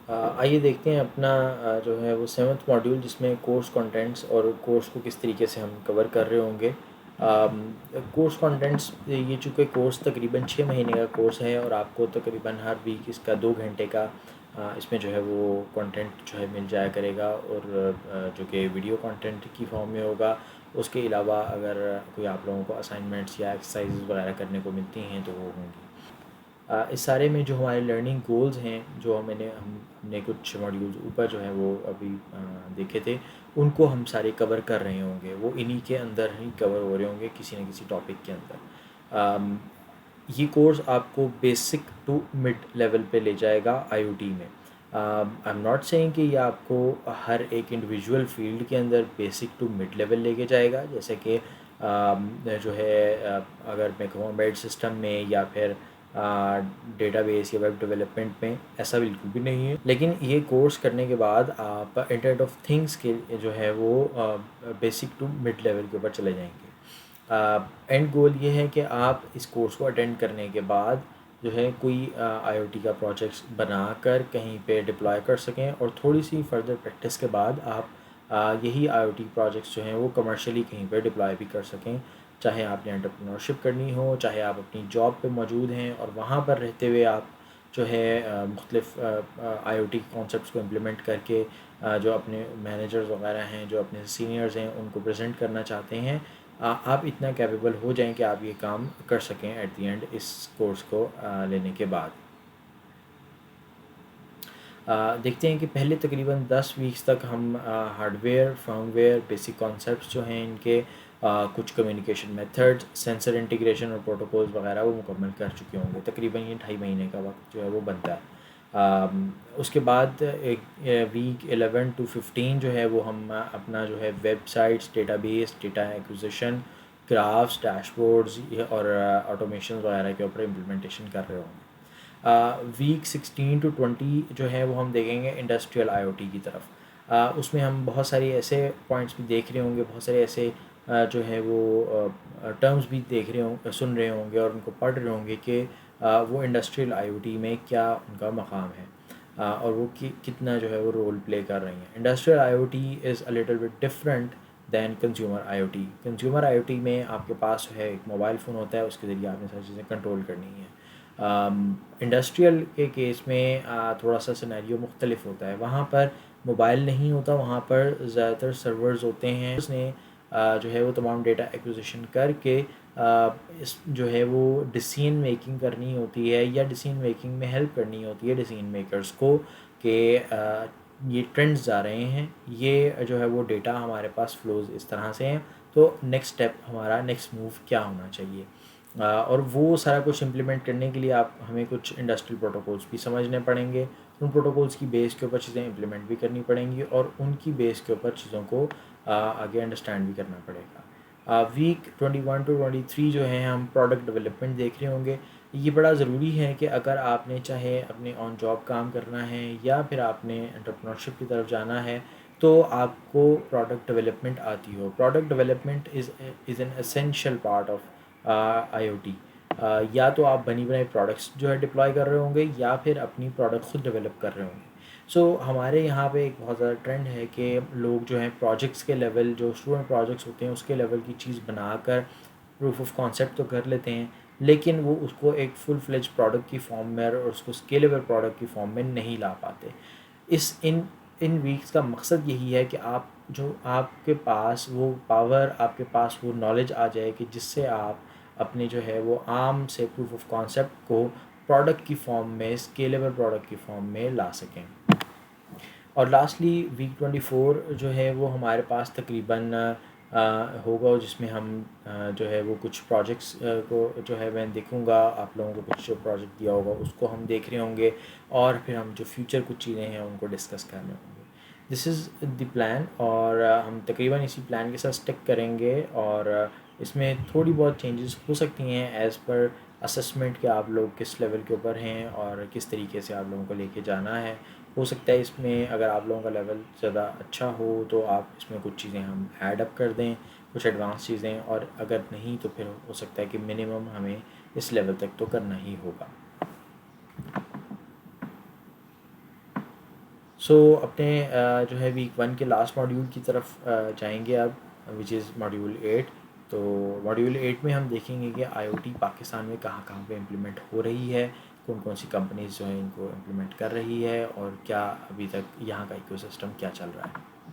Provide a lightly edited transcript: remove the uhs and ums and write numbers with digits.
آئیے دیکھتے ہیں اپنا جو ہے وہ 7واں ماڈیول، جس میں کورس کنٹینٹس اور کورس کو کس طریقے سے ہم کور کر رہے ہوں گے۔ کورس کنٹینٹس، یہ چونکہ کورس تقریباً 6 مہینے کا کورس ہے اور آپ کو تقریباً ہر ویک اس کا 2 گھنٹے کا اس میں جو ہے وہ کنٹینٹ جو ہے مل جایا کرے گا، اور جو کہ ویڈیو کنٹینٹ کی فارم میں ہوگا۔ اس کے علاوہ اگر کوئی آپ لوگوں کو اسائنمنٹس یا ایکسرسائز وغیرہ کرنے کو ملتی ہیں تو وہ ہوں گی۔ اس سارے میں جو ہمارے لرننگ گولز ہیں، جو ہم نے کچھ ماڈیولز اوپر جو ہے وہ ابھی دیکھے تھے، ان کو ہم سارے کور کر رہے ہوں گے، وہ انہی کے اندر ہی کور ہو رہے ہوں گے کسی نہ کسی ٹاپک کے اندر۔ یہ کورس آپ کو بیسک ٹو مڈ لیول پہ لے جائے گا آئی او ٹی میں۔ آئی ایم ناٹ سیئنگ کہ یہ آپ کو ہر ایک انڈیویژول فیلڈ کے اندر بیسک ٹو مڈ لیول لے کے جائے گا، جیسے کہ جو ہے اگر میں کہوں ایمبیڈ سسٹم میں یا پھر ڈیٹا بیس یا ویب ڈیولپمنٹ میں، ایسا بالکل بھی نہیں ہے۔ لیکن یہ کورس کرنے کے بعد آپ انٹرنیٹ آف تھنگس کے جو ہے وہ بیسک ٹو مڈ لیول کے اوپر چلے جائیں گے۔ اینڈ گول یہ ہے کہ آپ اس کورس کو اٹینڈ کرنے کے بعد جو ہے کوئی آئی او ٹی کا پروجیکٹس بنا کر کہیں پہ ڈپلوائے کر سکیں، اور تھوڑی سی فردر پریکٹس کے بعد آپ یہی آئی او ٹی پروجیکٹس جو ہیں وہ کمرشلی کہیں پہ ڈپلوائے بھی کر سکیں، چاہے آپ نے انٹرپرینورشپ کرنی ہو، چاہے آپ اپنی جاب پہ موجود ہیں اور وہاں پر رہتے ہوئے آپ جو ہے مختلف آئی او ٹی کانسیپٹس کو امپلیمنٹ کر کے جو اپنے مینیجرز وغیرہ ہیں، جو اپنے سینئرز ہیں، ان کو پریزنٹ کرنا چاہتے ہیں، آپ اتنا کیپیبل ہو جائیں کہ آپ یہ کام کر سکیں ایٹ دی اینڈ اس کورس کو لینے کے بعد۔ دیکھتے ہیں کہ پہلے تقریباً 10 ویکس تک ہم hard where, firm where, basic concepts جو ہیں ان کے کچھ کمیونیکیشن میتھڈز، سینسر انٹیگریشن اور پروٹوکولز وغیرہ وہ مکمل کر چکے ہوں گے۔ تقریباً یہ 2.5 مہینے کا وقت جو ہے وہ بنتا ہے۔ اس کے بعد ایک ویک 11 to 15 جو ہے وہ ہم اپنا جو ہے web sites, data base, data acquisition, graphs, dash boards اور آٹومیشن وغیرہ کے اوپر امپلیمنٹیشن کر رہے ہوں گے۔ ویک 16 to 20 جو ہے وہ ہم دیکھیں گے انڈسٹریل آئی او ٹی کی طرف۔ اس میں ہم بہت ساری ایسے پوائنٹس بھی دیکھ رہے ہوں گے، بہت سارے ایسے جو ہے وہ ٹرمز بھی سن رہے ہوں گے اور ان کو پڑھ رہے ہوں گے کہ وہ انڈسٹریل آئی او ٹی میں کیا ان کا مقام ہے، اور وہ کتنا جو ہے وہ رول پلے کر رہی ہیں۔ Industrial I O T is a little bit different than consumer I O T. Consumer I O T میں آپ کے پاس جو ہے ایک موبائل فون ہوتا ہے، اس کے ذریعے آپ نے ساری چیزیں کنٹرول کرنی ہیں۔ انڈسٹریل کے کیس میں تھوڑا سا سینیریو مختلف ہوتا ہے، وہاں پر موبائل نہیں ہوتا، وہاں پر زیادہ تر سرورز ہوتے ہیں، اس نے جو ہے وہ تمام ڈیٹا ایکوزیشن کر کے اس جو ہے وہ ڈیسیژن میکنگ کرنی ہوتی ہے، یا ڈیسیژن میکنگ میں ہیلپ کرنی ہوتی ہے ڈیسیژن میکرز کو، کہ یہ ٹرینڈز آ رہے ہیں، یہ جو ہے وہ ڈیٹا ہمارے پاس فلوز اس طرح سے ہیں، تو نیکسٹ اسٹیپ ہمارا نیکسٹ موو کیا ہونا چاہیے۔ اور وہ سارا کچھ امپلیمنٹ کرنے کے لیے ہمیں کچھ انڈسٹریل پروٹوکولس بھی سمجھنے پڑیں گے، ان پروٹوکولس کی بیس کے اوپر چیزیں امپلیمنٹ بھی کرنی پڑیں گی، اور ان کی بیس کے اوپر چیزوں کو آگے انڈرسٹینڈ بھی کرنا پڑے گا۔ ویک 21 to 23 جو ہے ہم پروڈکٹ ڈیولپمنٹ دیکھ رہے ہوں گے۔ یہ بڑا ضروری ہے کہ اگر آپ نے چاہے اپنے آن جاب کام کرنا ہے یا پھر آپ نے انٹرپرینورشپ کی طرف جانا ہے، تو آپ کو پروڈکٹ ڈیولپمنٹ آتی ہو۔ Product development is an essential part of I O T. یا تو آپ بنی بنائی پروڈکٹس جو ہے ڈپلائی کر رہے ہوں گے، یا پھر اپنی پروڈکٹ خود ڈیولپ کر رہے ہوں گے۔ سو ہمارے یہاں پہ ایک بہت زیادہ ٹرینڈ ہے کہ لوگ جو ہیں پروجیکٹس کے لیول، جو اسٹوڈنٹ پروجیکٹس ہوتے ہیں اس کے لیول کی چیز بنا کر پروف آف کانسیپٹ تو کر لیتے ہیں، لیکن وہ اس کو ایک فل فلیج پروڈکٹ کی فارم میں اور اس کو اسکیلیبل پروڈکٹ کی فارم میں نہیں لا پاتے۔ ان ویکس کا مقصد یہی ہے کہ آپ کے پاس وہ پاور، آپ کے پاس وہ نالج آ جائے کہ جس سے آپ اپنے جو ہے وہ عام سے پروف آف کانسیپٹ کو پروڈکٹ کی فارم میں، اسکیلیبل پروڈکٹ کی فارم میں لا سکیں۔ اور لاسٹلی ویک 24 جو ہے وہ ہمارے پاس تقریباً ہوگا، جس میں ہم جو ہے وہ کچھ پروجیکٹس کو جو ہے میں دیکھوں گا، آپ لوگوں کو کچھ جو پروجیکٹ دیا ہوگا اس کو ہم دیکھ رہے ہوں گے، اور پھر ہم جو فیوچر کچھ چیزیں ہیں ان کو ڈسکس کر رہے ہوں گے۔ دس از دی پلان، اور ہم تقریباً اسی پلان کے ساتھ اسٹک کریں گے، اور اس میں تھوڑی بہت چینجز ہو سکتی ہیں ایز پر اسسمنٹ کہ آپ لوگ کس لیول کے اوپر ہیں اور کس طریقے سے آپ لوگوں کو لے کے جانا ہے۔ ہو سکتا ہے اس میں اگر آپ لوگوں کا لیول زیادہ اچھا ہو تو آپ اس میں کچھ چیزیں ہم ایڈ اپ کر دیں، کچھ ایڈوانس چیزیں، اور اگر نہیں تو پھر ہو سکتا ہے کہ منیمم ہمیں اس لیول تک تو کرنا ہی ہوگا۔ سو اپنے جو ہے ویک 1 کے لاسٹ ماڈیول کی طرف جائیں گے اب، وچ از ماڈیول 8. تو ماڈیول 8 میں ہم دیکھیں گے کہ آئی او ٹی پاکستان میں کہاں کہاں پہ امپلیمنٹ ہو رہی ہے، کون کون سی کمپنیز جو ہیں ان کو امپلیمنٹ کر رہی ہے، اور کیا ابھی تک یہاں کا ایکو سسٹم کیا چل رہا ہے.